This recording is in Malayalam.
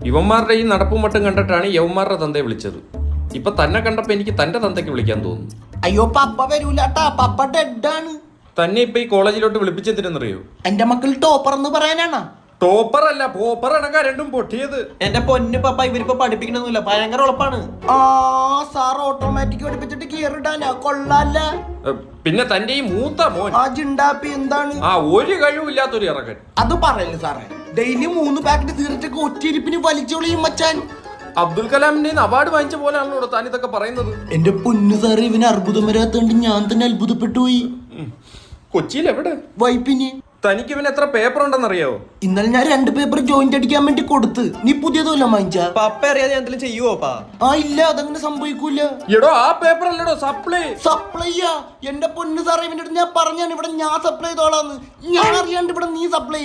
ഇവന്മാരുടെ ഈ നടപ്പും മട്ടും കണ്ടിട്ടാണ് യവന്മാരുടെ തന്തയെ വിളിച്ചത്. ഇപ്പൊ തന്നെ കണ്ടപ്പോ എനിക്ക് തന്റെ തന്തയ്ക്ക് വിളിക്കാൻ തോന്നുന്നു. അയ്യോ പപ്പ വരൂലാട്ടാ, പപ്പ ഡെഡാണ്. തന്നെ ഇപ്പൊ ഈ കോളേജിലോട്ട് വിളിപ്പിച്ചെന്തിനെന്നറിയോ? എന്റെ മക്കൾ ടോപ്പർ എന്ന് പറയാനാണ്. ടോപ്പർ അല്ല, പോപ്പർ അടക്കം രണ്ടും പൊട്ടിയത്. എന്റെ പൊന്ന് പപ്പ, ഇവരിപ്പോ പഠിപ്പിക്കണമെന്നില്ല, ഭയങ്കര ഉളപ്പാണ്. ആ സാർ ഓട്ടോമാറ്റിക് പഠിപ്പിച്ചിട്ട് കീറിടാനാ, കൊള്ളാല്ല. പിന്നെ തന്റെ ഈ മൂത്ത മോൻ ആ ജിണ്ടാപ്പി എന്താണ്? ആ ഒരു കഴിവില്ലാത്തൊരു ഇറക്കൻ. അത് പറയല്ലേ സാറേ, ഡെയിലി 3 പാക്കറ്റ് സിഗരറ്റ് ഒറ്റയിരിപ്പിന് വലിച്ചോളിയും മച്ചാൻ. അബ്ദുൽ കലാമിന്റെ അവാർഡ് വാങ്ങിച്ച പോലെയാണല്ലോ താൻ ഇതൊക്കെ പറയുന്നത്. എന്റെ പൊന്നു സാറേ, ഇവന് അർബുദം വരാത്തോണ്ട് ഞാൻ തന്നെ അത്ഭുതപ്പെട്ടു പോയി. കൊച്ചിയിൽ എവിടെ? വൈപ്പിന്. തനിക്ക് ഇവന് എത്ര പേപ്പർ ഉണ്ടെന്നറിയാവോ? ഇന്നലെ ഞാൻ 2 പേപ്പർ ജോയിന്റ് അടിക്കാൻ വേണ്ടി കൊടുത്ത്. നീ പുതിയതല്ല വാങ്ങിച്ച? പപ്പ അറിയാതെ ഞാൻ എന്തെങ്കിലും ചെയ്യുവോ പാ? ആ ഇല്ല, അതങ്ങനെ സംഭവിക്കൂല. എടോ ആ പേപ്പർ അല്ലടോ സപ്ലൈ. സപ്ലൈയാ? എന്റെ പൊന്നു സാറേ, ഇവന്റെ അടുത്ത് ഞാൻ പറഞ്ഞാണ് ഇവിടെ ഞാൻ സപ്ലൈ ചെയ്തോളാന്ന്. ഞാൻ അറിയാണ്ട് ഇവിടെ നീ സപ്ലൈ